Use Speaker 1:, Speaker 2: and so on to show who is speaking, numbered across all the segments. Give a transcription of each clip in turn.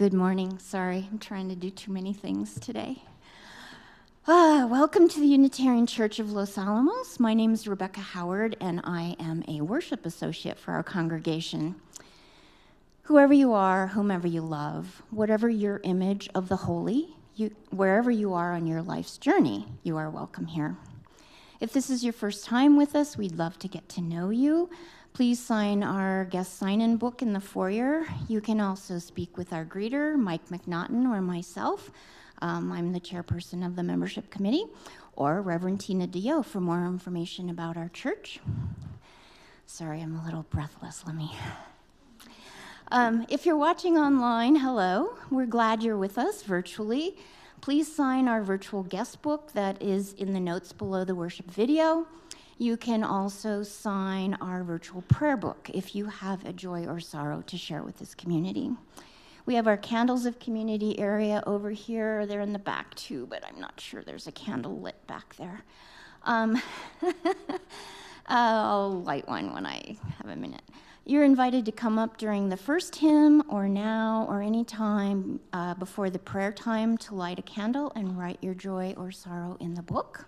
Speaker 1: Good morning. Sorry, I'm trying to do too many things today. Welcome to the Unitarian Church of Los Alamos. My name is Rebecca Howard, and I am a worship associate for our congregation. Whoever you are, whomever you love, whatever your image of the holy, wherever you are on your life's journey, you are welcome here. If this is your first time with us, we'd love to get to know you. Please sign our guest sign-in book in the foyer. You can also speak with our greeter, Mike McNaughton, or myself. I'm the chairperson of the membership committee, or Reverend Tina DeYoe for more information about our church. Sorry, I'm a little breathless. If you're watching online, hello. We're glad you're with us virtually. Please sign our virtual guest book that is in the notes below the worship video. You can also sign our virtual prayer book if you have a joy or sorrow to share with this community. We have our Candles of Community area over here. They're in the back too, but I'm not sure there's a candle lit back there. I'll light one when I have a minute. You're invited to come up during the first hymn or now or any time before the prayer time to light a candle and write your joy or sorrow in the book.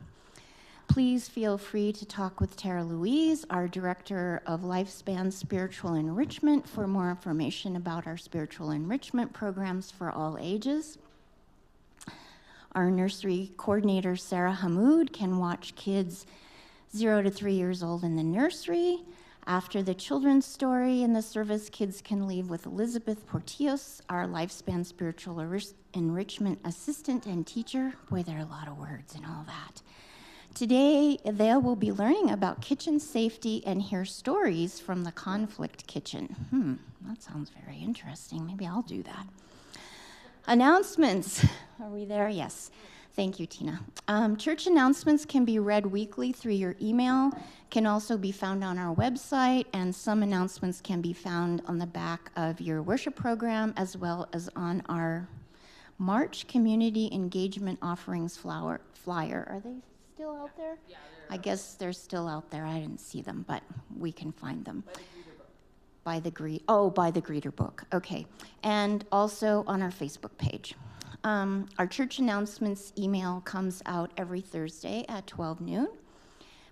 Speaker 1: Please feel free to talk with Terra Louise, our Director of Lifespan Spiritual Enrichment, for more information about our spiritual enrichment programs for all ages. Our nursery coordinator, Sarah Hamoud, can watch kids 0 to 3 years old in the nursery. After the children's story in the service, kids can leave with Elizabeth Portillos, our Lifespan Spiritual Enrichment Assistant and teacher. Boy, there are a lot of words and all that. Today, they will be learning about kitchen safety and hear stories from the conflict kitchen. That sounds very interesting. Maybe I'll do that. Announcements. Are we there? Yes. Thank you, Tina. Church announcements can be read weekly through your email, can also be found on our website, and some announcements can be found on the back of your worship program, as well as on our March Community Engagement Offerings flyer. Are they still out there? Yeah, I guess they're still out there. I didn't see them, but we can find them. By the greeter book. Okay. And also on our Facebook page. Our church announcements email comes out every Thursday at 12 noon.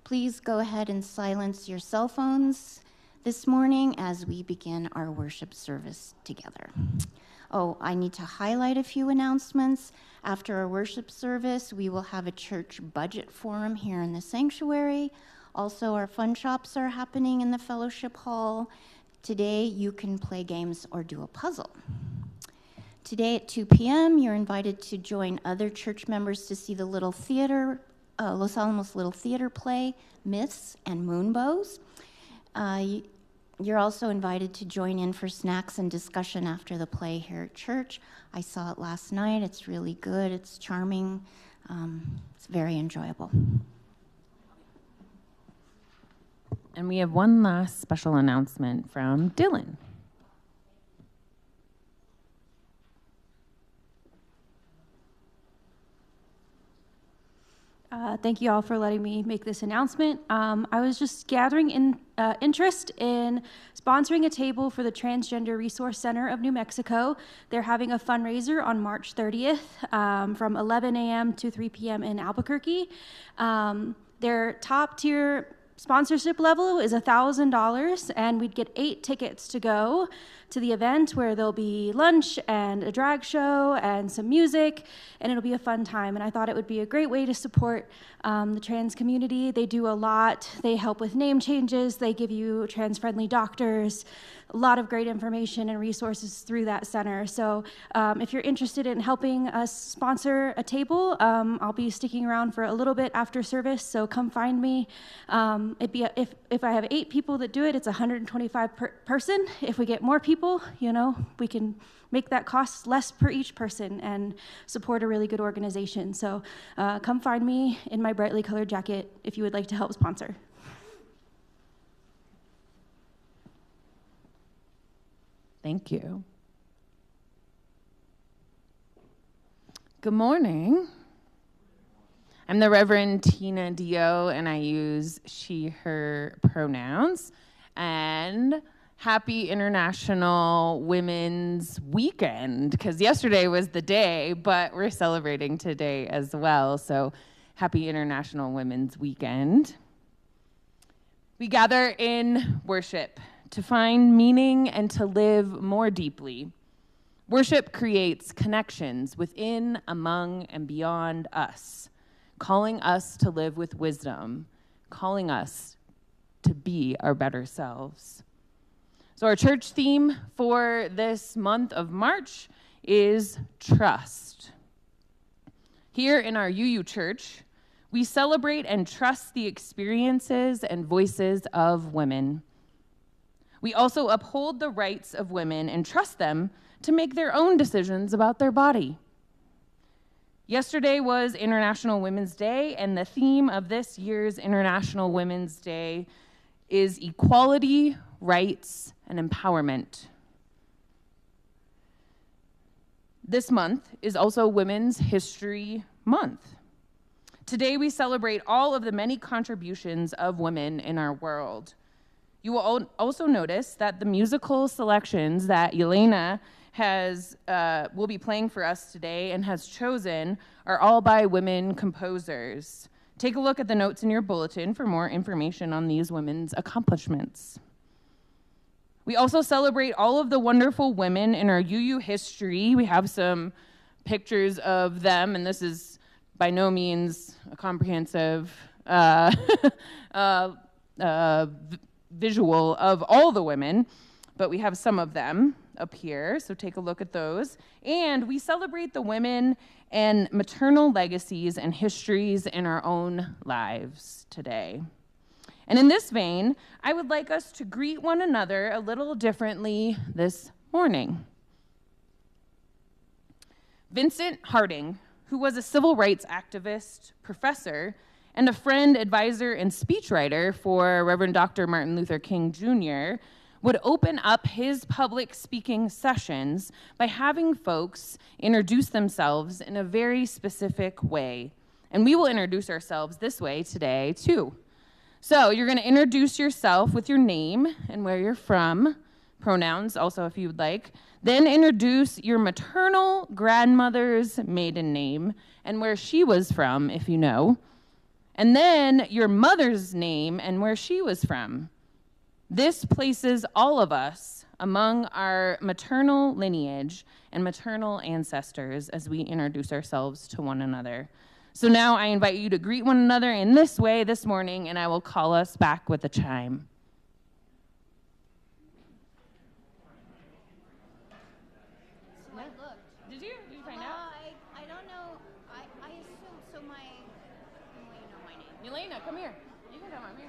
Speaker 1: Please go ahead and silence your cell phones this morning as we begin our worship service together. Oh, I need to highlight a few announcements. After our worship service, we will have a church budget forum here in the sanctuary. Also, our fun shops are happening in the fellowship hall. Today, you can play games or do a puzzle. Today at 2 p.m., you're invited to join other church members to see the Little Theater, Los Alamos Little Theater play, Myths and Moonbows. You're also invited to join in for snacks and discussion after the play here at church. I saw it last night. It's really good. It's charming. It's very enjoyable.
Speaker 2: And we have one last special announcement from Dylan.
Speaker 3: Thank you all for letting me make this announcement. I was just gathering interest in sponsoring a table for the Transgender Resource Center of New Mexico. They're having a fundraiser on March 30th from 11 a.m. to 3 p.m. in Albuquerque. Their top tier sponsorship level is $1,000, and we'd get 8 tickets to go to the event where there'll be lunch and a drag show and some music, and it'll be a fun time. And I thought it would be a great way to support the trans community. They do a lot. They help with name changes. They give you trans-friendly doctors, a lot of great information and resources through that center. So if you're interested in helping us sponsor a table, I'll be sticking around for a little bit after service, so come find me. If I have 8 people that do it, it's $125 per person. If we get more people, we can make that cost less per each person and support a really good organization. So come find me in my brightly colored jacket if you would like to help sponsor.
Speaker 2: Thank you. Good morning. I'm the Reverend Tina DeYoe, and I use she, her pronouns. And Happy International Women's Weekend, because yesterday was the day, but we're celebrating today as well. So happy International Women's Weekend. We gather in worship to find meaning and to live more deeply. Worship creates connections within, among, and beyond us, calling us to live with wisdom, calling us to be our better selves. So our church theme for this month of March is trust. Here in our UU church, we celebrate and trust the experiences and voices of women. We also uphold the rights of women and trust them to make their own decisions about their body. Yesterday was International Women's Day, and the theme of this year's International Women's Day is equality, rights, and empowerment. This month is also Women's History Month. Today we celebrate all of the many contributions of women in our world. You will also notice that the musical selections that Yelena will be playing for us today and has chosen are all by women composers. Take a look at the notes in your bulletin for more information on these women's accomplishments. We also celebrate all of the wonderful women in our UU history. We have some pictures of them, and this is by no means a comprehensive visual of all the women, but we have some of them up here, so take a look at those. And we celebrate the women and maternal legacies and histories in our own lives today. And in this vein, I would like us to greet one another a little differently this morning. Vincent Harding, who was a civil rights activist, professor, and a friend, advisor, and speechwriter for Reverend Dr. Martin Luther King Jr., would open up his public speaking sessions by having folks introduce themselves in a very specific way. And we will introduce ourselves this way today, too. So you're going to introduce yourself with your name and where you're from, pronouns also if you would like. Then introduce your maternal grandmother's maiden name and where she was from, if you know. And then your mother's name and where she was from. This places all of us among our maternal lineage and maternal ancestors as we introduce ourselves to one another. So now I invite you to greet one another in this way this morning, and I will call us back with a chime.
Speaker 1: So I looked.
Speaker 2: Did you find out?
Speaker 1: I don't know. I assume, so my, well, you know my name.
Speaker 2: Yelena, come here. You can come up here.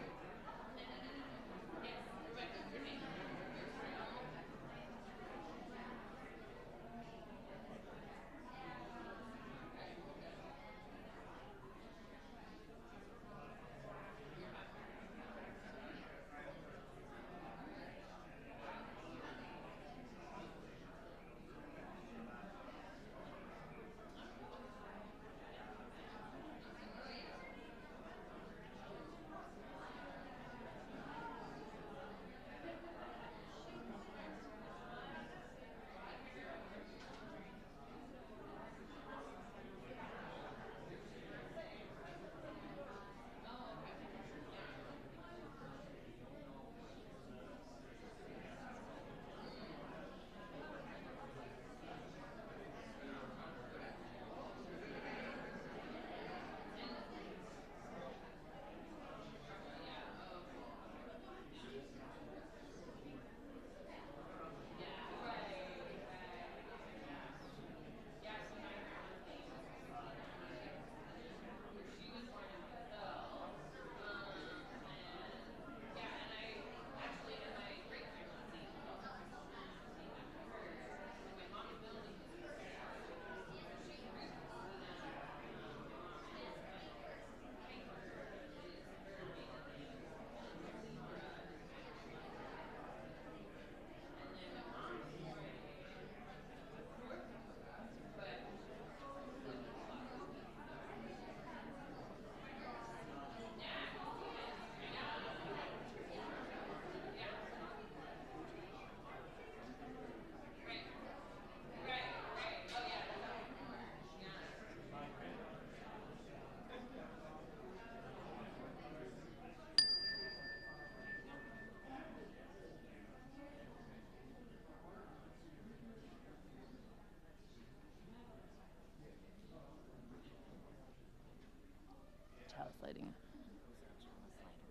Speaker 2: lighting?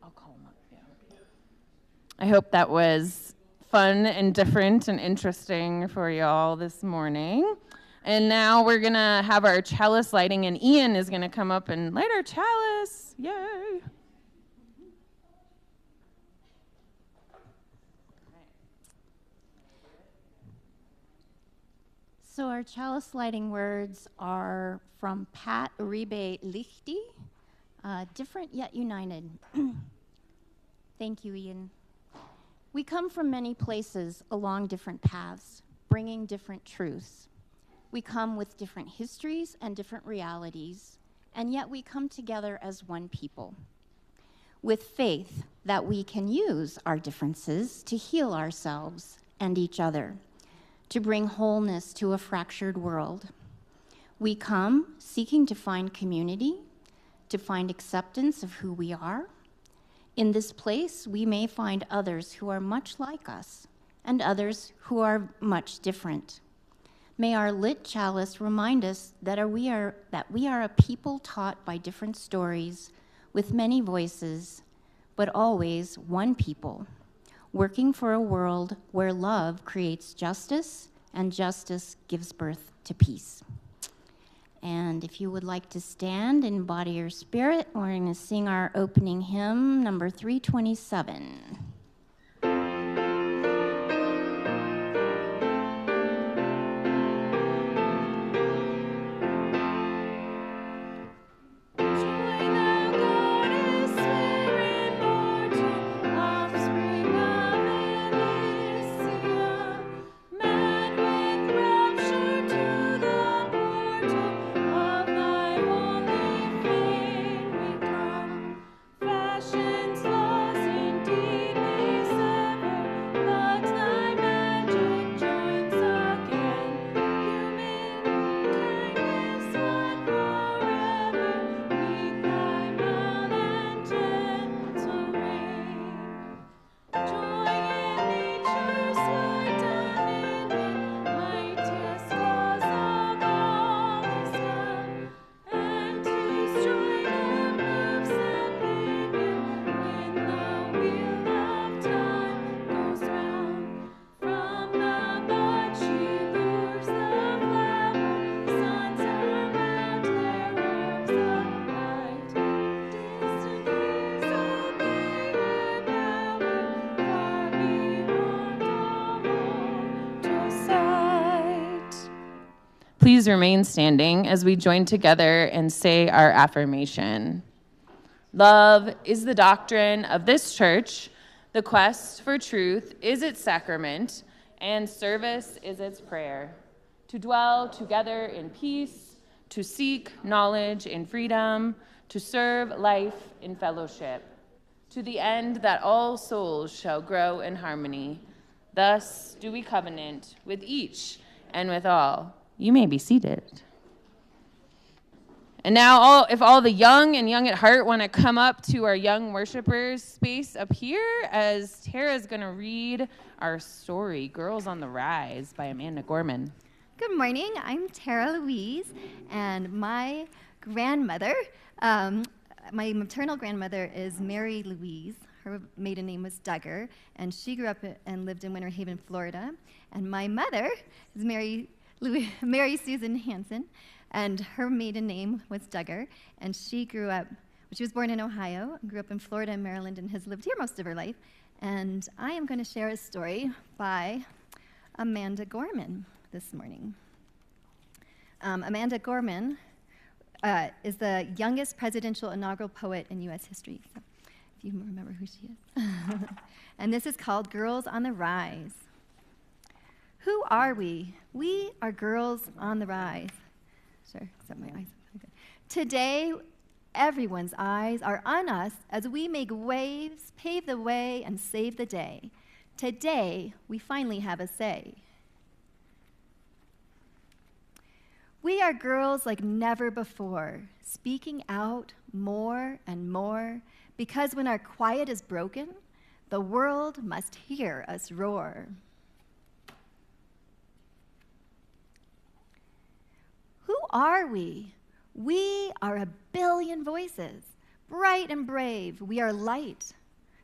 Speaker 2: I'll call him up, yeah. I hope that was fun and different and interesting for y'all this morning. And now we're going to have our chalice lighting, and Ian is going to come up and light our chalice. Yay.
Speaker 1: So our chalice lighting words are from Pat Uribe Lichty, different yet united. Thank you, Ian. We come from many places along different paths, bringing different truths. We come with different histories and different realities, and yet we come together as one people, with faith that we can use our differences to heal ourselves and each other, to bring wholeness to a fractured world. We come seeking to find community, to find acceptance of who we are. In this place, we may find others who are much like us and others who are much different. May our lit chalice remind us that we are a people taught by different stories with many voices, but always one people, working for a world where love creates justice and justice gives birth to peace. And if you would like to stand and embody your spirit, we're going to sing our opening hymn, number 327.
Speaker 2: Please remain standing as we join together and say our affirmation. Love is the doctrine of this church, the quest for truth is its sacrament, and service is its prayer. To dwell together in peace, to seek knowledge in freedom, to serve life in fellowship, to the end that all souls shall grow in harmony. Thus do we covenant with each and with all. You may be seated. And now, if all the young and young at heart want to come up to our young worshipers space up here, as Terra is going to read our story, Girls on the Rise by Amanda Gorman.
Speaker 4: Good morning. I'm Terra Louise, and my grandmother, my maternal grandmother is Mary Louise. Her maiden name was Duggar, and she grew up and lived in Winter Haven, Florida. And my mother is Mary Susan Hansen, and her maiden name was Duggar, and she was born in Ohio, grew up in Florida and Maryland, and has lived here most of her life. And I am going to share a story by Amanda Gorman this morning. Amanda Gorman is the youngest presidential inaugural poet in U.S. history, so if you remember who she is. And this is called Girls on the Rise. Who are we? We are girls on the rise. Sure, set my eyes. Okay. Today, everyone's eyes are on us as we make waves, pave the way, and save the day. Today, we finally have a say. We are girls like never before, speaking out more and more, because when our quiet is broken, the world must hear us roar. Who are we? We are a billion voices, bright and brave. We are light,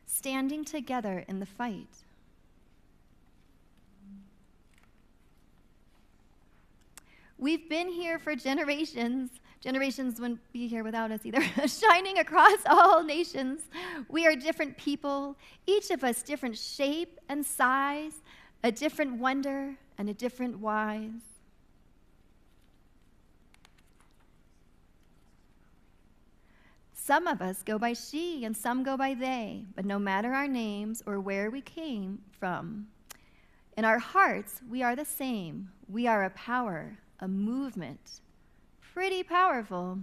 Speaker 4: standing together in the fight. We've been here for generations. Generations wouldn't be here without us either. Shining across all nations. We are different people, each of us different shape and size, a different wonder and a different wise. Some of us go by she and some go by they, but no matter our names or where we came from, in our hearts, we are the same. We are a power, a movement, pretty powerful.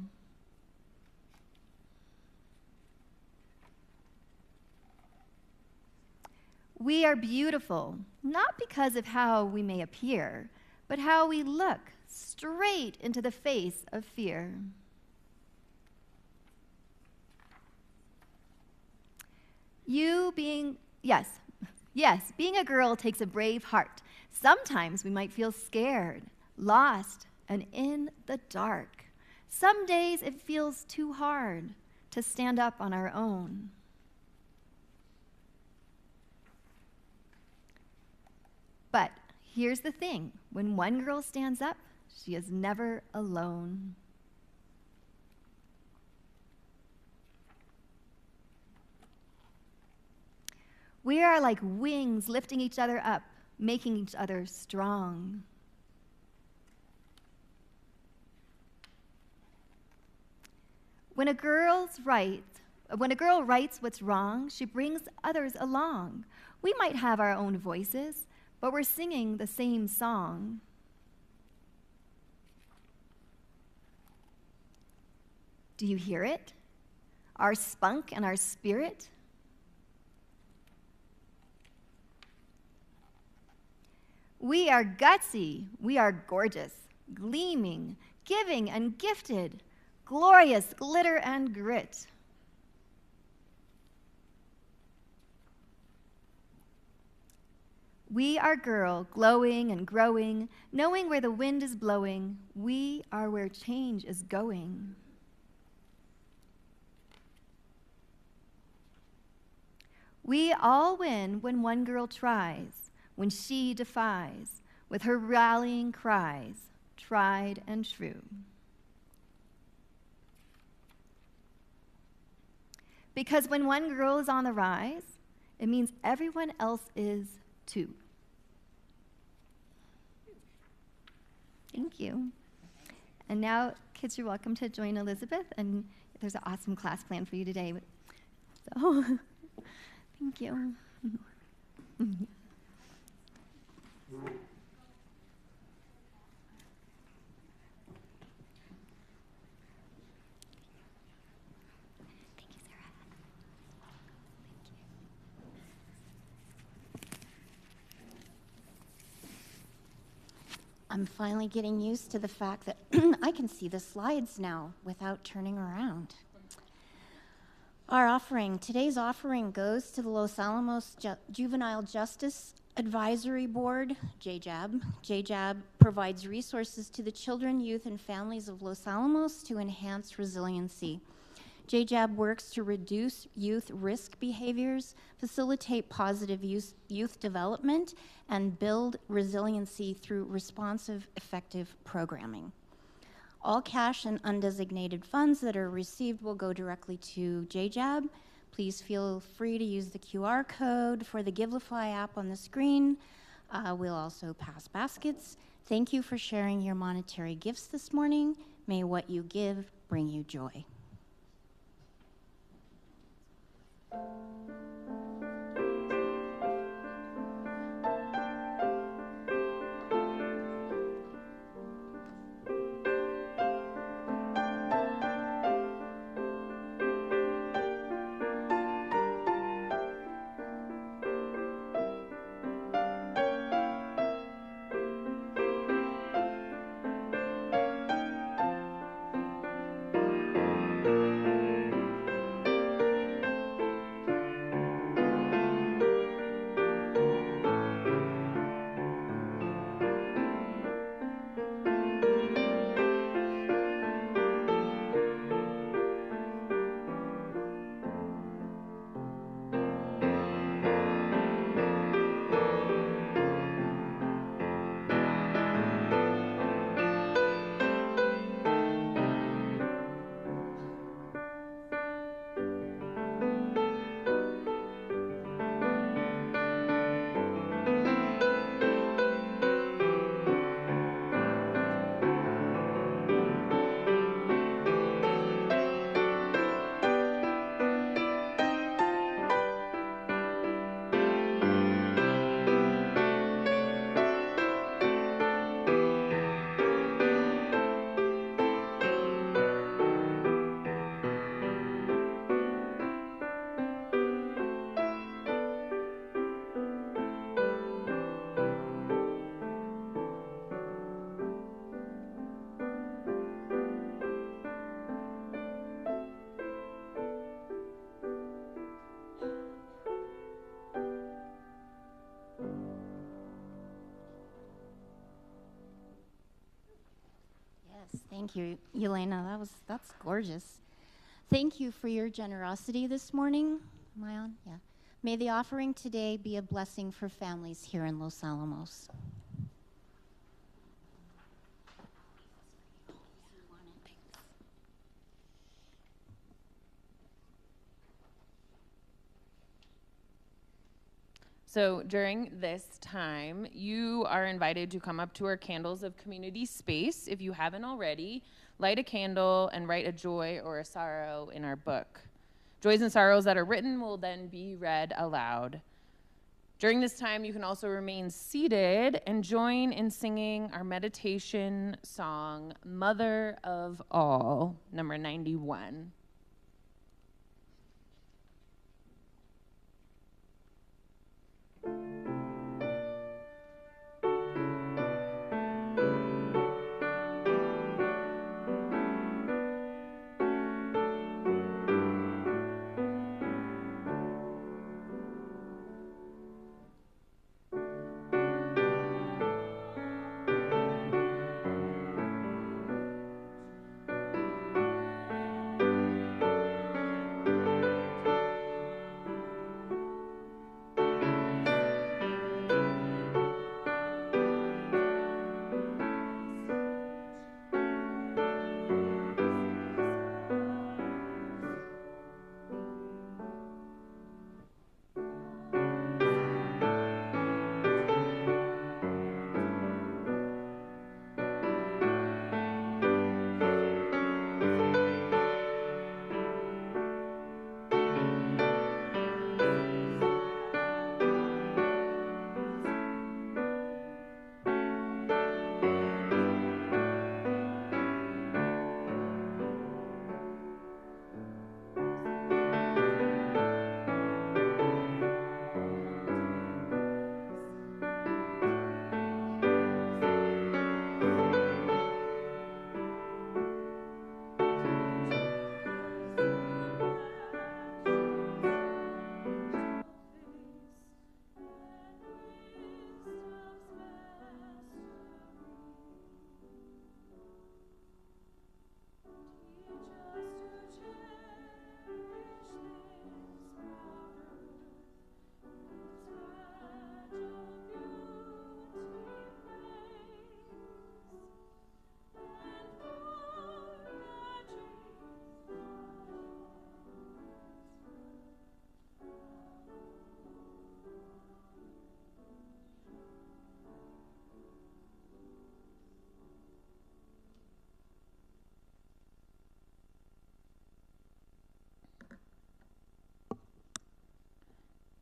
Speaker 4: We are beautiful, not because of how we may appear, but how we look straight into the face of fear. Being a girl takes a brave heart. Sometimes we might feel scared, lost, and in the dark. Some days it feels too hard to stand up on our own. But here's the thing, when one girl stands up, she is never alone. We are like wings lifting each other up, making each other strong. When a girl writes what's wrong, she brings others along. We might have our own voices, but we're singing the same song. Do you hear it? Our spunk and our spirit? We are gutsy, we are gorgeous, gleaming, giving and gifted, glorious glitter and grit. We are girl, glowing and growing, knowing where the wind is blowing. We are where change is going. We all win when one girl tries, when she defies, with her rallying cries, tried and true. Because when one girl is on the rise, it means everyone else is too. Thank you. And now, kids, you're welcome to join Elizabeth, and there's an awesome class planned for you today. So, thank you.
Speaker 1: I'm finally getting used to the fact that I can see the slides now without turning around. Our offering, today's offering goes to the Los Alamos Juvenile Justice Advisory Board, JJAB. JJAB provides resources to the children, youth, and families of Los Alamos to enhance resiliency. JJAB works to reduce youth risk behaviors, facilitate positive youth development, and build resiliency through responsive, effective programming. All cash and undesignated funds that are received will go directly to JJAB. Please feel free to use the QR code for the Givelify app on the screen. We'll also pass baskets. Thank you for sharing your monetary gifts this morning. May what you give bring you joy. Thank you, Yelena. That's gorgeous. Thank you for your generosity this morning. Am I on? Yeah. May the offering today be a blessing for families here in Los Alamos.
Speaker 2: So during this time, you are invited to come up to our Candles of Community space. If you haven't already, light a candle and write a joy or a sorrow in our book. Joys and sorrows that are written will then be read aloud. During this time, you can also remain seated and join in singing our meditation song, Mother of All, number 91.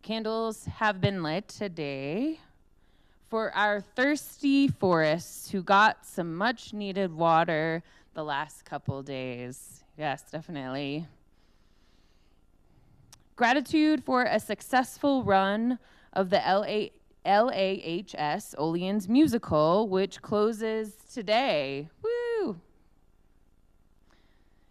Speaker 2: Candles have been lit today for our thirsty forests who got some much needed water the last couple days. Yes, definitely. Gratitude for a successful run of the LAHS Oleans musical, which closes today. Woo!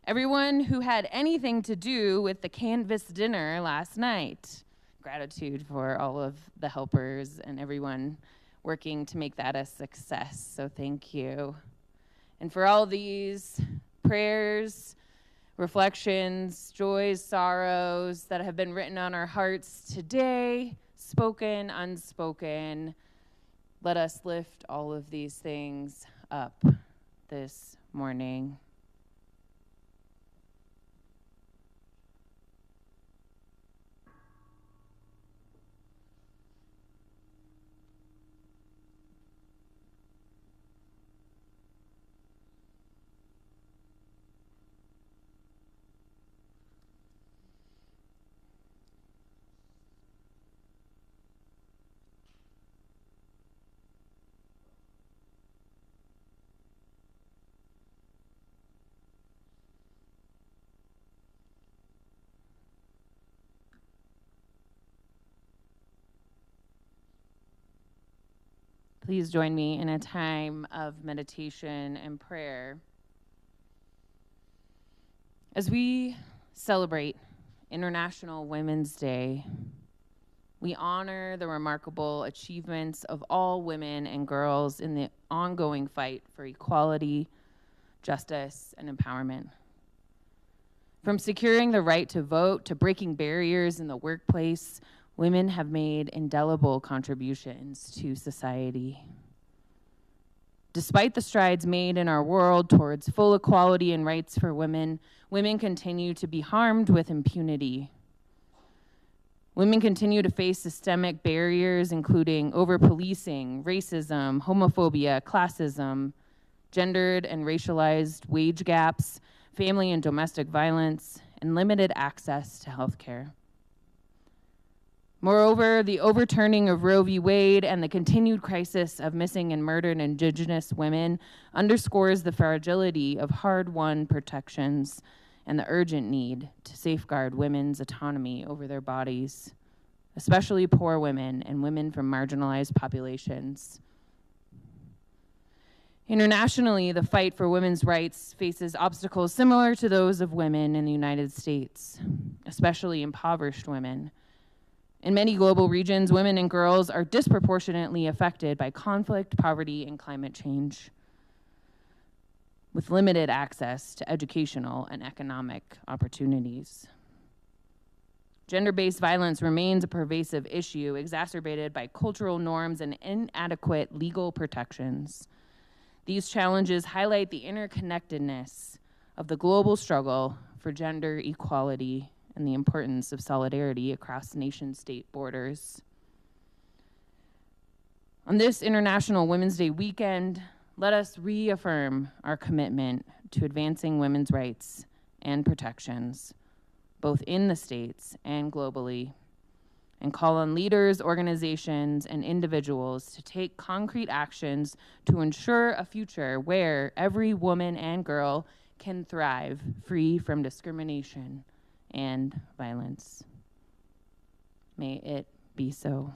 Speaker 2: Everyone who had anything to do with the canvas dinner last night. Gratitude for all of the helpers and everyone working to make that a success. So thank you. And for all these prayers, reflections, joys, sorrows that have been written on our hearts today, spoken, unspoken, let us lift all of these things up this morning. Please join me in a time of meditation and prayer. As we celebrate International Women's Day, we honor the remarkable achievements of all women and girls in the ongoing fight for equality, justice, and empowerment. From securing the right to vote to breaking barriers in the workplace, women have made indelible contributions to society. Despite the strides made in our world towards full equality and rights for women, women continue to be harmed with impunity. Women continue to face systemic barriers, including over-policing, racism, homophobia, classism, gendered and racialized wage gaps, family and domestic violence, and limited access to health care. Moreover, the overturning of Roe v. Wade and the continued crisis of missing and murdered Indigenous women underscores the fragility of hard-won protections and the urgent need to safeguard women's autonomy over their bodies, especially poor women and women from marginalized populations. Internationally, the fight for women's rights faces obstacles similar to those of women in the United States, especially impoverished women. In many global regions, women and girls are disproportionately affected by conflict, poverty, and climate change, with limited access to educational and economic opportunities. Gender-based violence remains a pervasive issue, exacerbated by cultural norms and inadequate legal protections. These challenges highlight the interconnectedness of the global struggle for gender equality and the importance of solidarity across nation-state borders. On this International Women's Day weekend, let us reaffirm our commitment to advancing women's rights and protections, both in the States and globally, and call on leaders, organizations, and individuals to take concrete actions to ensure a future where every woman and girl can thrive free from discrimination and violence. May it be so.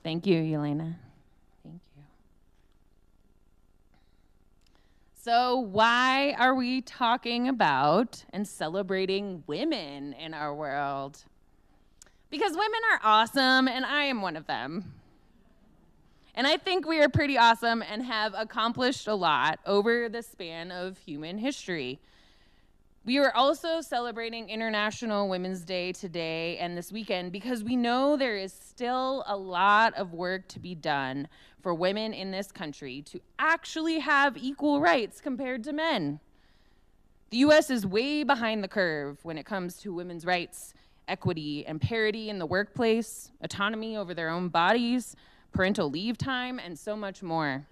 Speaker 2: Thank you, Yelena. Thank you. So why are we talking about and celebrating women in our world? Because women are awesome, and I am one of them. And I think we are pretty awesome and have accomplished a lot over the span of human history. We are also celebrating International Women's Day today and this weekend because we know there is still a lot of work to be done for women in this country to actually have equal rights compared to men. The U.S. is way behind the curve when it comes to women's rights, equity, and parity in the workplace, autonomy over their own bodies, parental leave time, and so much more.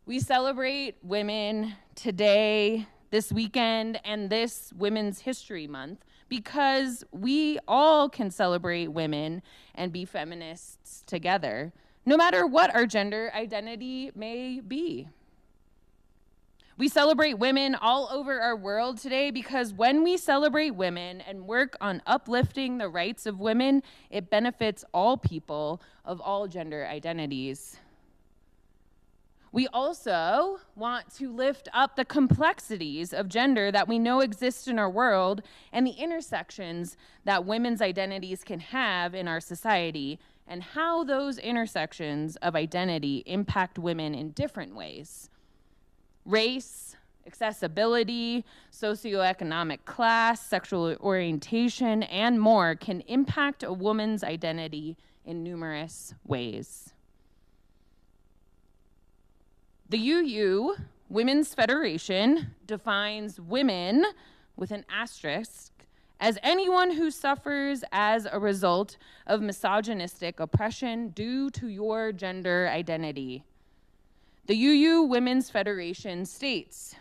Speaker 2: We celebrate women today, this weekend, and this Women's History Month because we all can celebrate women and be feminists together, no matter what our gender identity may be. We celebrate women all over our world today because when we celebrate women and work on uplifting the rights of women, it benefits all people of all gender identities. We also want to lift up the complexities of gender that we know exist in our world and the intersections that women's identities can have in our society and how those intersections of identity impact women in different ways. Race, accessibility, socioeconomic class, sexual orientation, and more can impact a woman's identity in numerous ways. The UU Women's Federation defines women with an asterisk as anyone who suffers as a result of misogynistic oppression due to your gender identity. The UU Women's Federation states,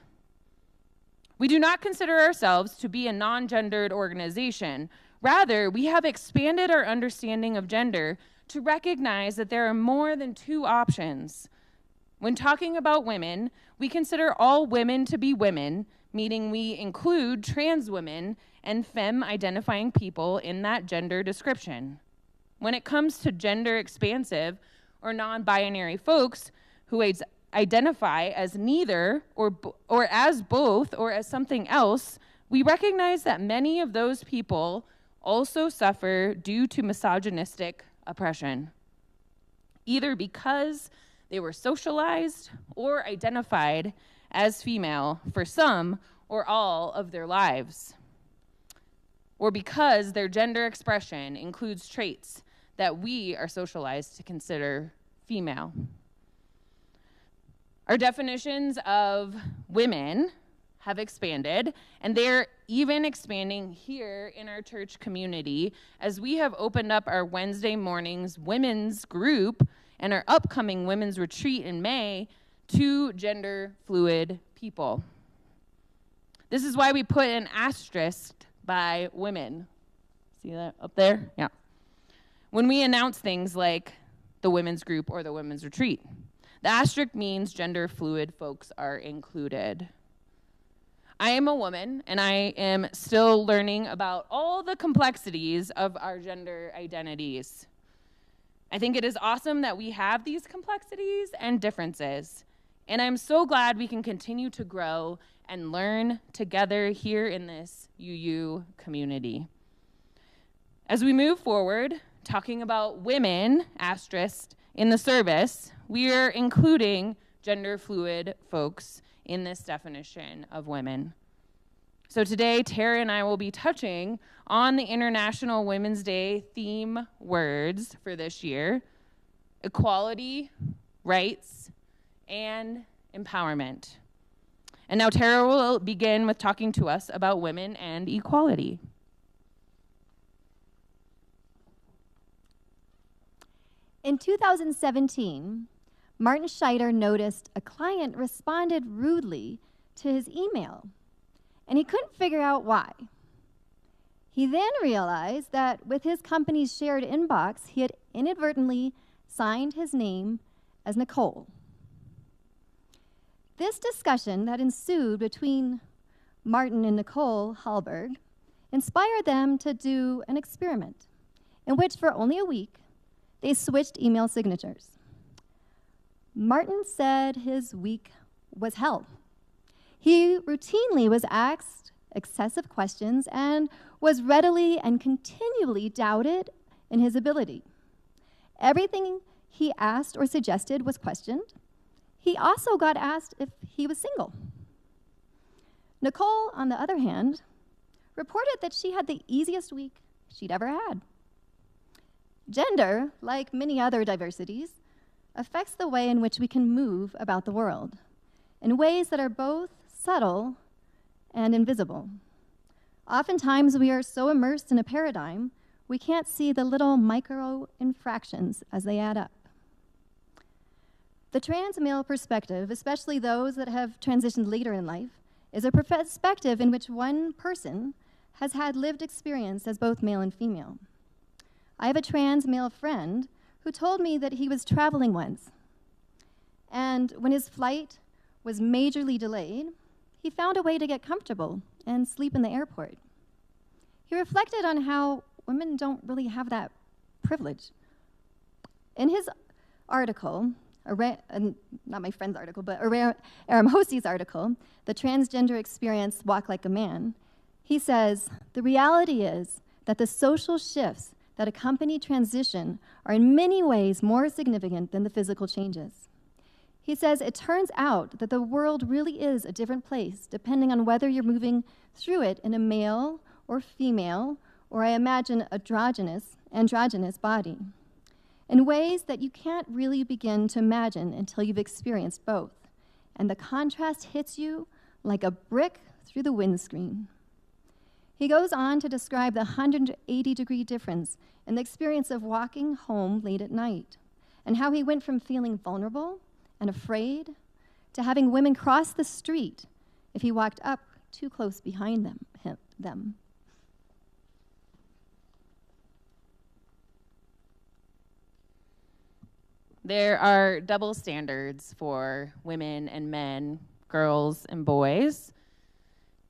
Speaker 2: "We do not consider ourselves to be a non-gendered organization. Rather, we have expanded our understanding of gender to recognize that there are more than two options. When talking about women, we consider all women to be women, meaning we include trans women and femme-identifying people in that gender description. When it comes to gender-expansive or non-binary folks who identify as neither or as both or as something else, we recognize that many of those people also suffer due to misogynistic oppression, either because they were socialized or identified as female for some or all of their lives, or because their gender expression includes traits that we are socialized to consider female. Our definitions of women have expanded, and they're even expanding here in our church community as we have opened up our Wednesday mornings women's group and our upcoming women's retreat in May to gender fluid people. This is why we put an asterisk by women. See that up there? Yeah. When we announce things like the women's group or the women's retreat, the asterisk means gender fluid folks are included. I am a woman, and I am still learning about all the complexities of our gender identities. I think it is awesome that we have these complexities and differences, and I'm so glad we can continue to grow and learn together here in this UU community. As we move forward, talking about women, asterisk, in the service, we are including gender fluid folks in this definition of women. So today, Terra and I will be touching on the International Women's Day theme words for this year: equality, rights, and empowerment. And now Terra will begin with talking to us about women and equality.
Speaker 4: In 2017, Martin Scheiter noticed a client responded rudely to his email, and he couldn't figure out why. He then realized that with his company's shared inbox, he had inadvertently signed his name as Nicole. This discussion that ensued between Martin and Nicole Hallberg inspired them to do an experiment in which, for only a week, They switched email signatures. Martin said his week was hell. He routinely was asked excessive questions and was readily and continually doubted in his ability. Everything he asked or suggested was questioned. He also got asked if he was single. Nicole, on the other hand, reported that she had the easiest week she'd ever had. Gender, like many other diversities, affects the way in which we can move about the world in ways that are both subtle and invisible. Oftentimes, we are so immersed in a paradigm, we can't see the little micro infractions as they add up. The trans male perspective, especially those that have transitioned later in life, is a perspective in which one person has had lived experience as both male and female. I have a trans male friend who told me that he was traveling once, and when his flight was majorly delayed, he found a way to get comfortable and sleep in the airport. He reflected on how women don't really have that privilege. In his article, not my friend's article, but Aram Hosse's article, The Transgender Experience, Walk Like a Man, he says, the reality is that the social shifts that accompany transition are in many ways more significant than the physical changes. He says, it turns out that the world really is a different place depending on whether you're moving through it in a male or female, or I imagine androgynous body, in ways that you can't really begin to imagine until you've experienced both. And the contrast hits you like a brick through the windscreen. He goes on to describe the 180-degree difference in the experience of walking home late at night, and how he went from feeling vulnerable and afraid to having women cross the street if he walked up too close behind them.
Speaker 2: There are double standards for women and men, girls and boys.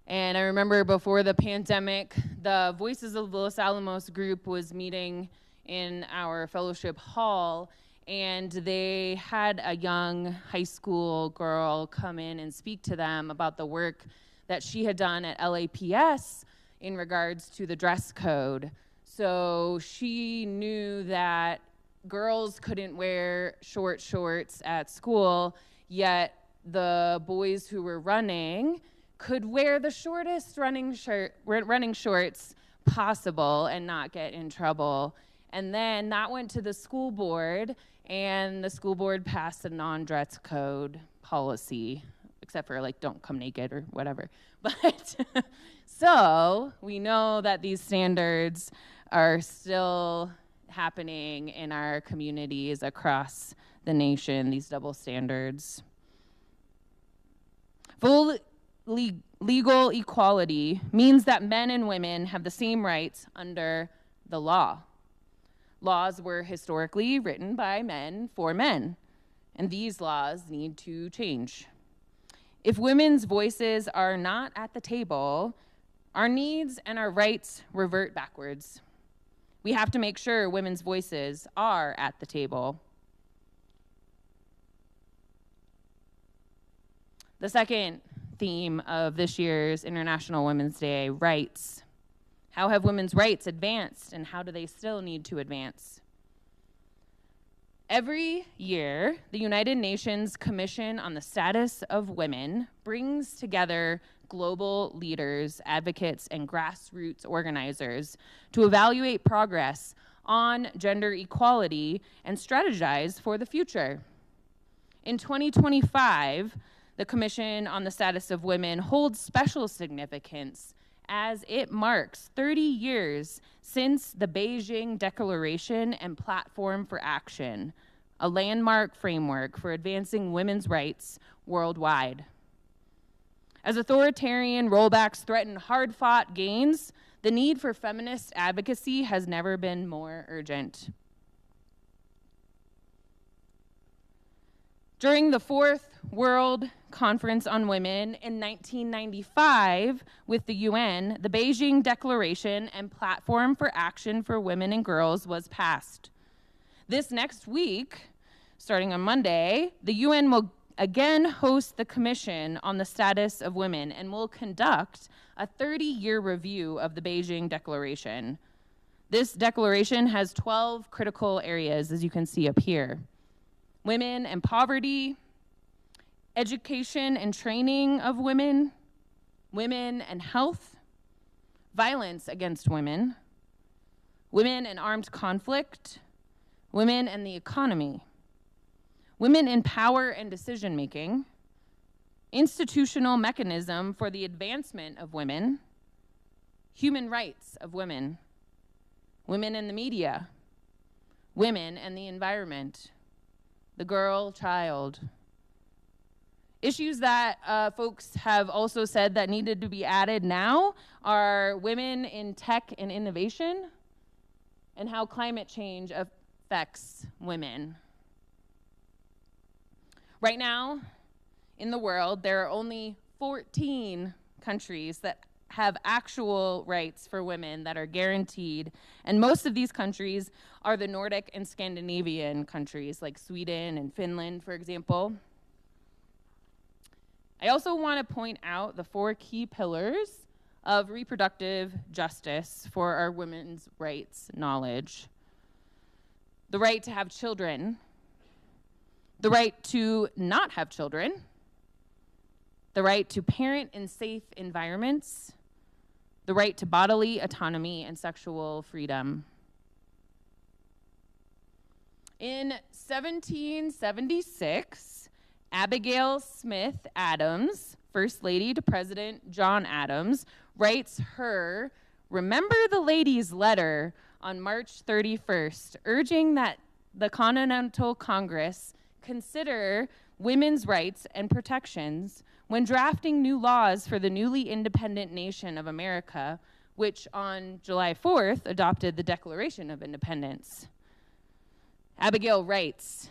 Speaker 2: And I remember before the pandemic, the Voices of the Los Alamos group was meeting in our fellowship hall, and they had a young high school girl come in and speak to them about the work that she had done at LAPS in regards to the dress code. So she knew that girls couldn't wear short shorts at school, yet the boys who were running could wear the shortest running shorts possible and not get in trouble. And then that went to the school board, and the school board passed a non-dress code policy, except for like don't come naked or whatever. But so we know that these standards are still happening in our communities across the nation, these double standards. Full legal equality means that men and women have the same rights under the law. Laws were historically written by men for men, and these laws need to change. If women's voices are not at the table, our needs and our rights revert backwards. We have to make sure women's voices are at the table. The second theme of this year's International Women's Day, rights. How have women's rights advanced, and how do they still need to advance? Every year, the United Nations Commission on the Status of Women brings together global leaders, advocates, and grassroots organizers to evaluate progress on gender equality and strategize for the future. In 2025, the Commission on the Status of Women holds special significance as it marks 30 years since the Beijing Declaration and Platform for Action, a landmark framework for advancing women's rights worldwide. As authoritarian rollbacks threaten hard-fought gains, the need for feminist advocacy has never been more urgent. During the Fourth World Conference on Women in 1995 with the UN, the Beijing Declaration and Platform for Action for Women and Girls was passed. This next week, starting on Monday, the UN will again host the Commission on the Status of Women and will conduct a 30-year review of the Beijing Declaration. This declaration has 12 critical areas, as you can see up here. Women and poverty, education and training of women, women and health, violence against women, women and armed conflict, women and the economy, women in power and decision-making, institutional mechanism for the advancement of women, human rights of women, women in the media, women and the environment, the girl child. Issues that folks have also said that needed to be added now are women in tech and innovation and how climate change affects women. Right now, in the world, there are only 14 countries that have actual rights for women that are guaranteed, and most of these countries are the Nordic and Scandinavian countries, like Sweden and Finland, for example. I also want to point out the 4 key pillars of reproductive justice for our women's rights knowledge. The right to have children, the right to not have children, the right to parent in safe environments, the right to bodily autonomy and sexual freedom. In 1776, Abigail Smith Adams, First Lady to President John Adams, writes her Remember the Ladies letter on March 31st, urging that the Continental Congress consider women's rights and protections when drafting new laws for the newly independent nation of America, which on July 4th adopted the Declaration of Independence. Abigail writes,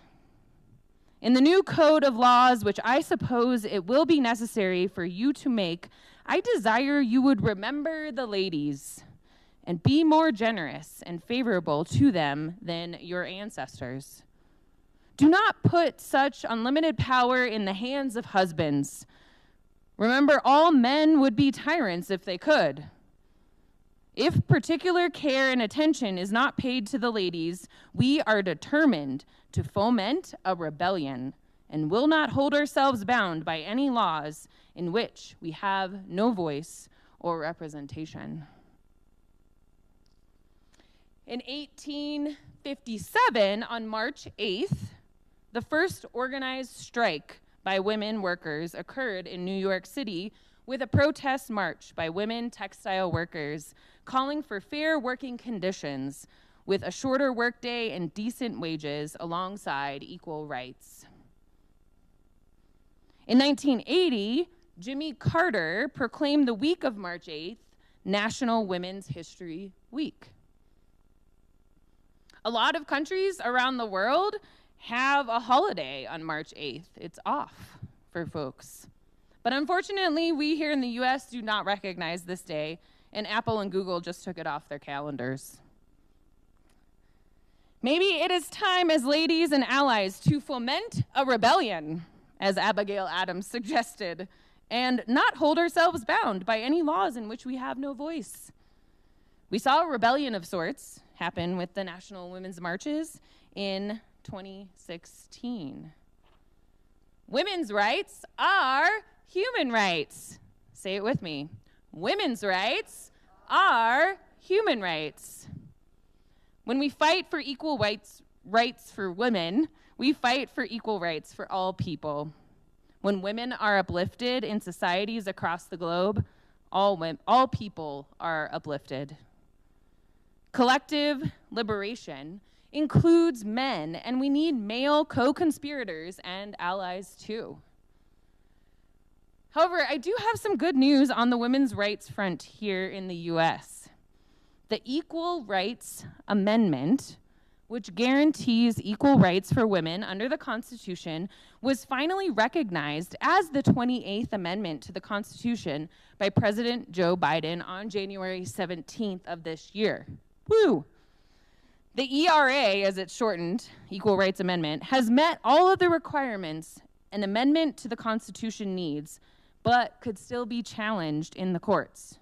Speaker 2: in the new code of laws, which I suppose it will be necessary for you to make, I desire you would remember the ladies and be more generous and favorable to them than your ancestors. Do not put such unlimited power in the hands of husbands. Remember, all men would be tyrants if they could. If particular care and attention is not paid to the ladies, we are determined to foment a rebellion and will not hold ourselves bound by any laws in which we have no voice or representation. In 1857, on March 8th, the first organized strike by women workers occurred in New York City with a protest march by women textile workers calling for fair working conditions with a shorter workday and decent wages alongside equal rights. In 1980, Jimmy Carter proclaimed the week of March 8th National Women's History Week. A lot of countries around the world have a holiday on March 8th. It's off for folks. But unfortunately, we here in the US do not recognize this day, and Apple and Google just took it off their calendars. Maybe it is time as ladies and allies to foment a rebellion, as Abigail Adams suggested, and not hold ourselves bound by any laws in which we have no voice. We saw a rebellion of sorts happen with the National Women's Marches in 2016. Women's rights are human rights. Say it with me. Women's rights are human rights. When we fight for equal rights for women, we fight for equal rights for all people. When women are uplifted in societies across the globe, all people are uplifted. Collective liberation includes men, and we need male co-conspirators and allies too. However, I do have some good news on the women's rights front here in the US. The Equal Rights Amendment, which guarantees equal rights for women under the Constitution, was finally recognized as the 28th Amendment to the Constitution by President Joe Biden on January 17th of this year. Woo! The ERA, as it's shortened, Equal Rights Amendment, has met all of the requirements an amendment to the Constitution needs, but could still be challenged in the courts.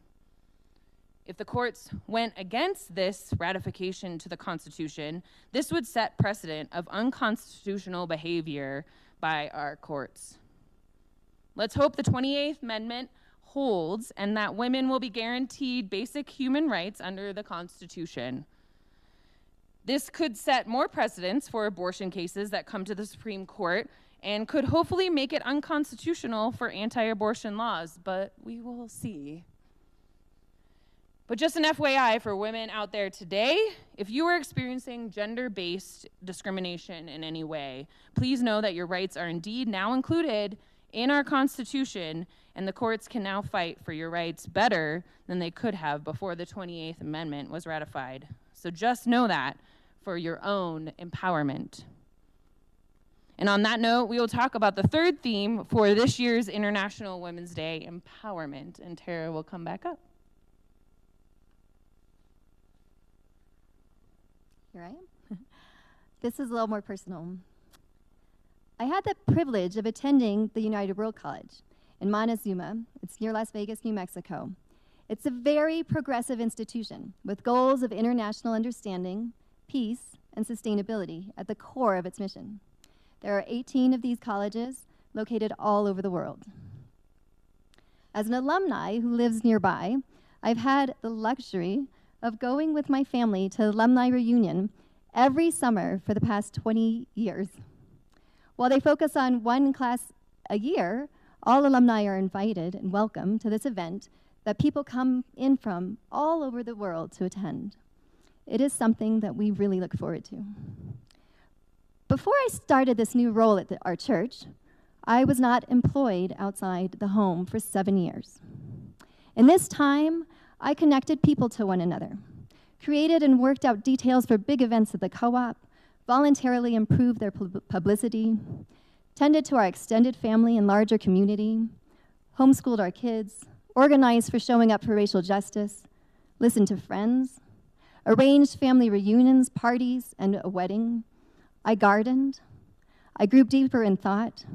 Speaker 2: If the courts went against this ratification to the Constitution, this would set precedent of unconstitutional behavior by our courts. Let's hope the 28th Amendment holds and that women will be guaranteed basic human rights under the Constitution. This could set more precedents for abortion cases that come to the Supreme Court and could hopefully make it unconstitutional for anti-abortion laws, but we will see. But just an FYI for women out there today, if you are experiencing gender-based discrimination in any way, please know that your rights are indeed now included in our Constitution, and the courts can now fight for your rights better than they could have before the 28th Amendment was ratified. So just know that for your own empowerment. And on that note, we will talk about the third theme for this year's International Women's Day, empowerment, and Terra will come back up.
Speaker 4: Here I am. This is a little more personal. I had the privilege of attending the United World College in Montezuma. It's near Las Vegas, New Mexico. It's a very progressive institution with goals of international understanding, peace, and sustainability at the core of its mission. There are 18 of these colleges located all over the world. As an alumni who lives nearby, I've had the luxury of going with my family to alumni reunion every summer for the past 20 years. While they focus on one class a year, all alumni are invited and welcome to this event that people come in from all over the world to attend. It is something that we really look forward to. Before I started this new role at our church, I was not employed outside the home for 7 years. In this time, I connected people to one another, created and worked out details for big events at the co-op, voluntarily improved their publicity, tended to our extended family and larger community, homeschooled our kids, organized for showing up for racial justice, listened to friends, arranged family reunions, parties, and a wedding. I gardened. I grew deeper in thought.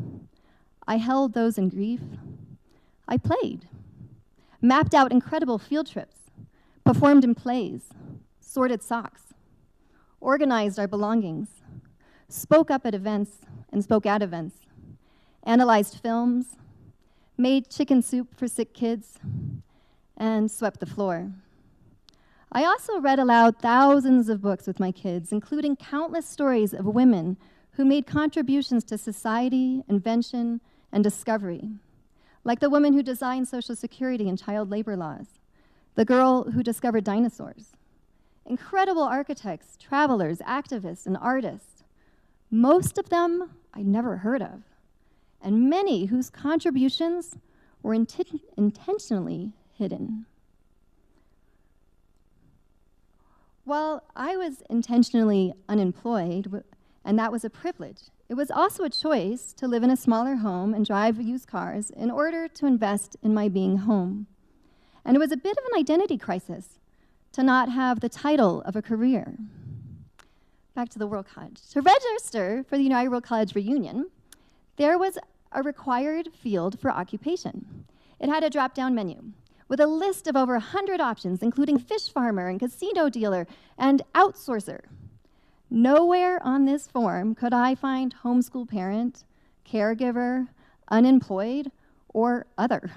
Speaker 4: I held those in grief. I played, mapped out incredible field trips, performed in plays, sorted socks, organized our belongings, spoke up at events and spoke at events, analyzed films, made chicken soup for sick kids, and swept the floor. I also read aloud thousands of books with my kids, including countless stories of women who made contributions to society, invention, and discovery, like the woman who designed Social Security and child labor laws, the girl who discovered dinosaurs, incredible architects, travelers, activists, and artists, most of them I'd never heard of, and many whose contributions were intentionally hidden. While I was intentionally unemployed, and that was a privilege, it was also a choice to live in a smaller home and drive used cars in order to invest in my being home. And it was a bit of an identity crisis to not have the title of a career. Back to the World College. To register for the United World College reunion, there was a required field for occupation. It had a drop-down menu with a list of over 100 options, including fish farmer and casino dealer and outsourcer. Nowhere on this form could I find homeschool parent, caregiver, unemployed, or other.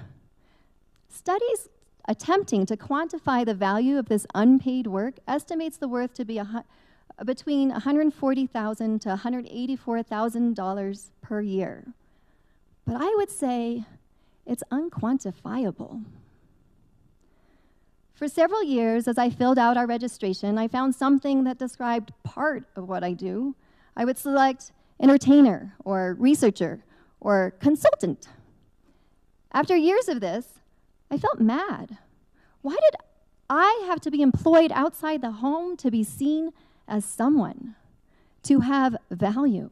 Speaker 4: Studies attempting to quantify the value of this unpaid work estimates the worth to be between $140,000 to $184,000 per year. But I would say it's unquantifiable. For several years, as I filled out our registration, I found something that described part of what I do. I would select entertainer, or researcher, or consultant. After years of this, I felt mad. Why did I have to be employed outside the home to be seen as someone, to have value?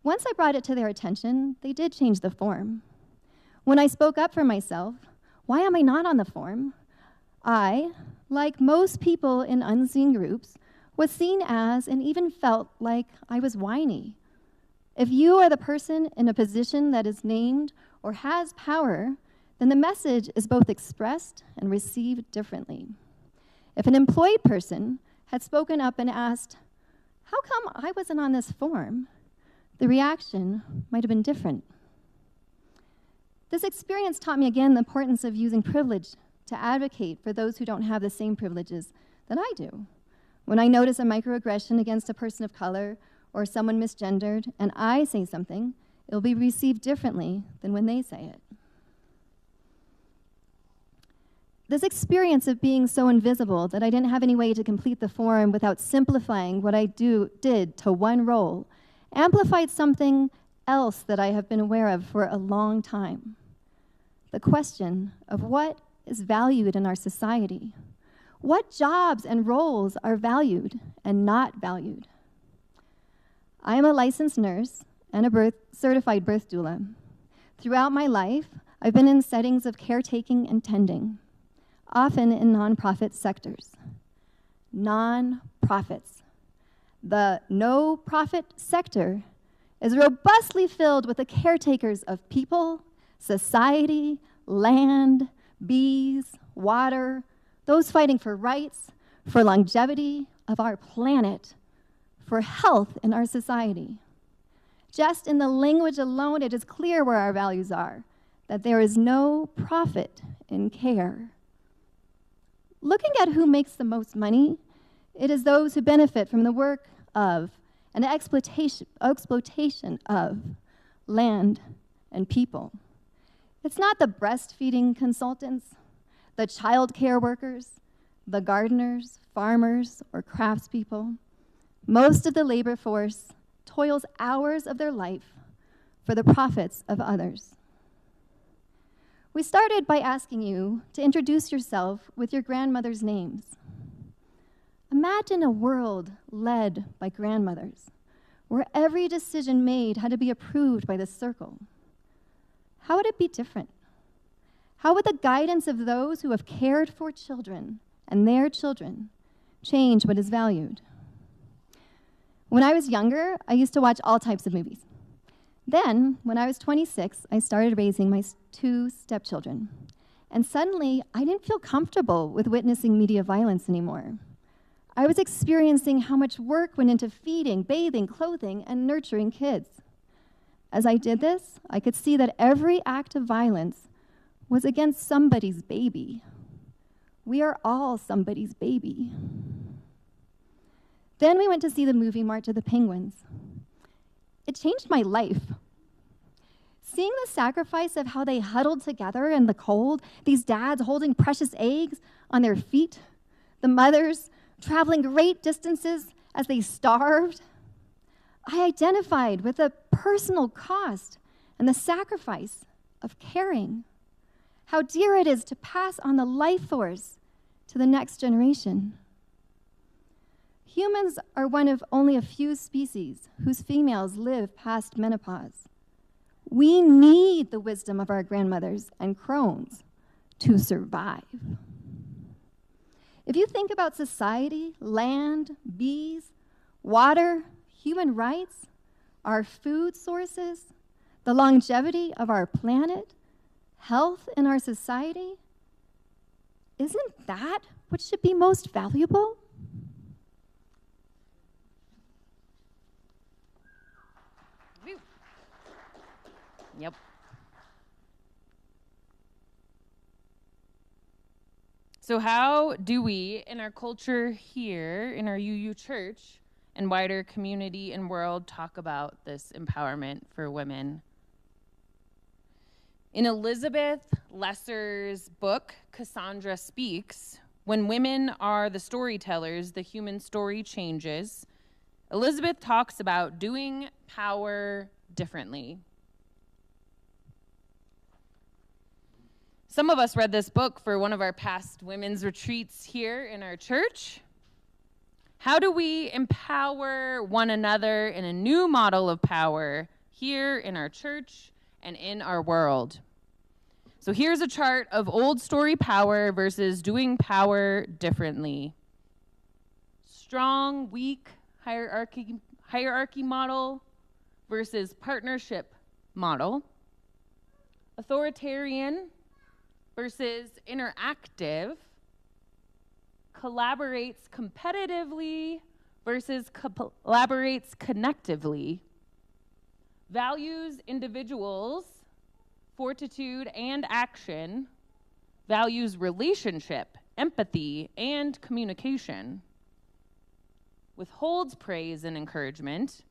Speaker 4: Once I brought it to their attention, they did change the form. When I spoke up for myself, why am I not on the form? I, like most people in unseen groups,
Speaker 5: was seen as and even felt like I was whiny. If you are the person in a position that is named or has power, then the message is both expressed and received differently. If an employed person had spoken up and asked, "How come I wasn't on this form?" the reaction might have been different. This experience taught me again the importance of using privilege to advocate for those who don't have the same privileges that I do. When I notice a microaggression against a person of color or someone misgendered, and I say something, it will be received differently than when they say it. This experience of being so invisible that I didn't have any way to complete the form without simplifying what I did to one role amplified something else that I have been aware of for a long time. The question of what is valued in our society. What jobs and roles are valued and not valued? I am a licensed nurse and a certified birth doula. Throughout my life, I've been in settings of caretaking and tending, often in nonprofit sectors. Nonprofits. The no-profit sector is robustly filled with the caretakers of people, society, land, bees, water, those fighting for rights, for longevity of our planet, for health in our society. Just in the language alone, it is clear where our values are, that there is no profit in care. Looking at who makes the most money, it is those who benefit from the work of and exploitation of land and people. It's not the breastfeeding consultants, the child care workers, the gardeners, farmers, or craftspeople. Most of the labor force toils hours of their life for the profits of others. We started by asking you to introduce yourself with your grandmother's names. Imagine a world led by grandmothers, where every decision made had to be approved by the circle. How would it be different? How would the guidance of those who have cared for children and their children change what is valued? When I was younger, I used to watch all types of movies. Then, when I was 26, I started raising my 2 stepchildren. And suddenly, I didn't feel comfortable with witnessing media violence anymore. I was experiencing how much work went into feeding, bathing, clothing, and nurturing kids. As I did this, I could see that every act of violence was against somebody's baby. We are all somebody's baby. Then we went to see the movie March of the Penguins. It changed my life. Seeing the sacrifice of how they huddled together in the cold, these dads holding precious eggs on their feet, the mothers traveling great distances as they starved, I identified with the personal cost and the sacrifice of caring. How dear it is to pass on the life force to the next generation. Humans are one of only a few species whose females live past menopause. We need the wisdom of our grandmothers and crones to survive. If you think about society, land, bees, water, human rights, our food sources, the longevity of our planet, health in our society, isn't that what should be most valuable?
Speaker 2: Yep. So how do we, in our culture here, in our UU church, and wider community and world, talk about this empowerment for women? In Elizabeth Lesser's book, Cassandra Speaks, When Women Are the Storytellers, the Human Story Changes, Elizabeth talks about doing power differently. Some of us read this book for one of our past women's retreats here in our church. How do we empower one another in a new model of power here in our church and in our world? So here's a chart of old story power versus doing power differently. strong, weak hierarchy model versus partnership model, authoritarian versus interactive, collaborates competitively versus collaborates connectively, values individuals, fortitude and action, values relationship, empathy, and communication, withholds praise and encouragement,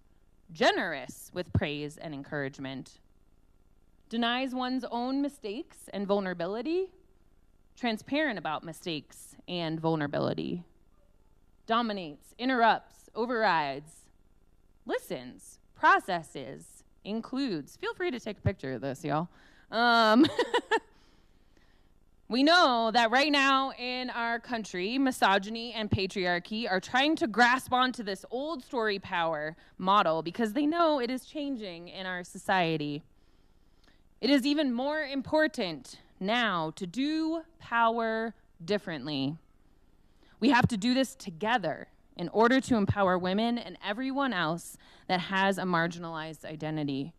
Speaker 2: generous with praise and encouragement, denies one's own mistakes and vulnerability, transparent about mistakes and vulnerability, dominates, interrupts, overrides, listens, processes, includes. Feel free to take a picture of this, y'all. We know that right now in our country, misogyny and patriarchy are trying to grasp onto this old story power model because they know it is changing in our society. It is even more important now to do power differently. We have to do this together in order to empower women and everyone else that has a marginalized identity.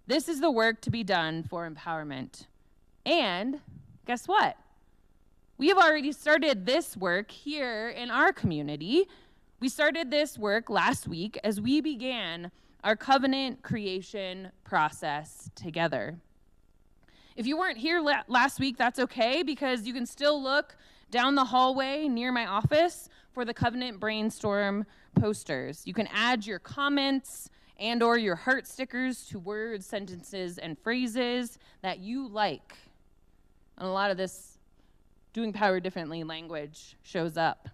Speaker 2: This is the work to be done for empowerment. And guess what? We have already started this work here in our community. We started this work last week as we began our covenant creation process together. If you weren't here last week, that's okay, because you can still look down the hallway near my office for the Covenant Brainstorm posters. You can add your comments and or your heart stickers to words, sentences, and phrases that you like. And a lot of this doing power differently language shows up.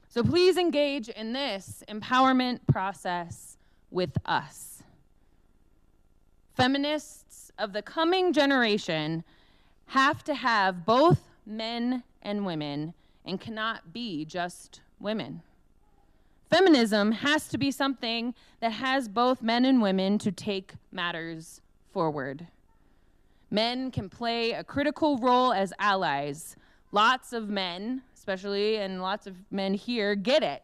Speaker 2: So please engage in this empowerment process with us. Feminists of the coming generation have to have both men and women and cannot be just women. Feminism has to be something that has both men and women to take matters forward. Men can play a critical role as allies. Lots of men, especially, and lots of men here, get it.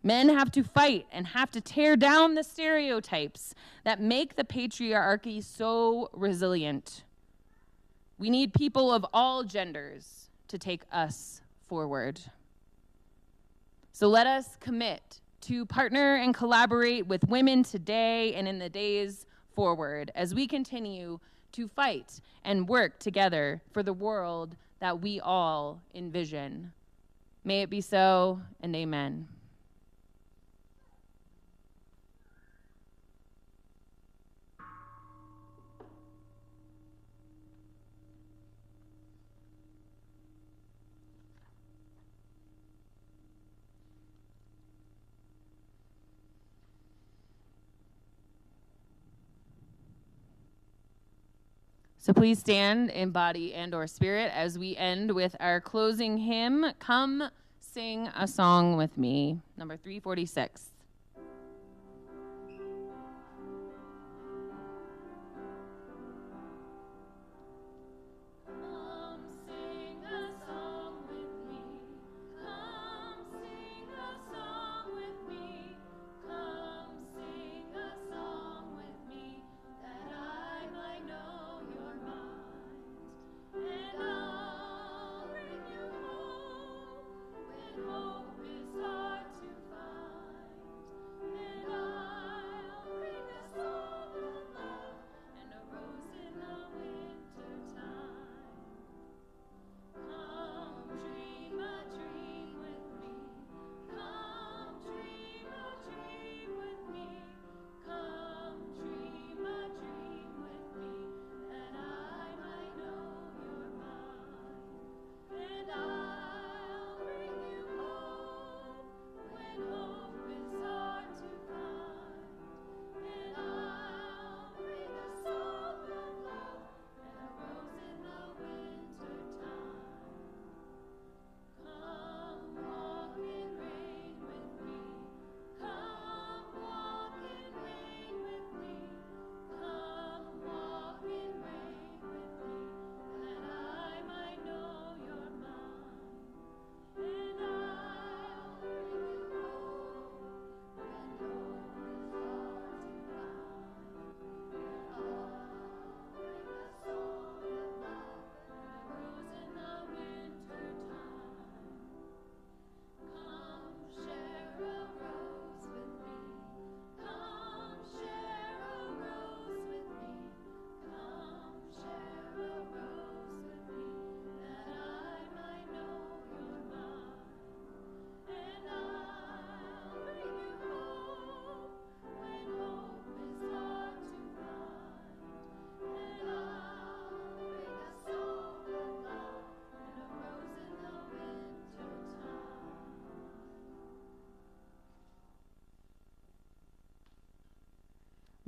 Speaker 2: Men have to fight and have to tear down the stereotypes that make the patriarchy so resilient. We need people of all genders to take us forward. So let us commit to partner and collaborate with women today and in the days forward as we continue to fight and work together for the world that we all envision. May it be so, and amen. So please stand in body and or spirit as we end with our closing hymn, Come Sing a Song With Me, number 346.
Speaker 6: Hope is hard to find.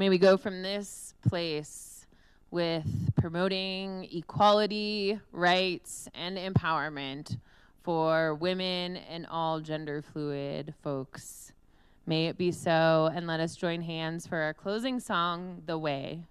Speaker 2: May we go from this place with promoting equality, rights, and empowerment for women and all gender fluid folks. May it be so, and let us join hands for our closing song, The Way.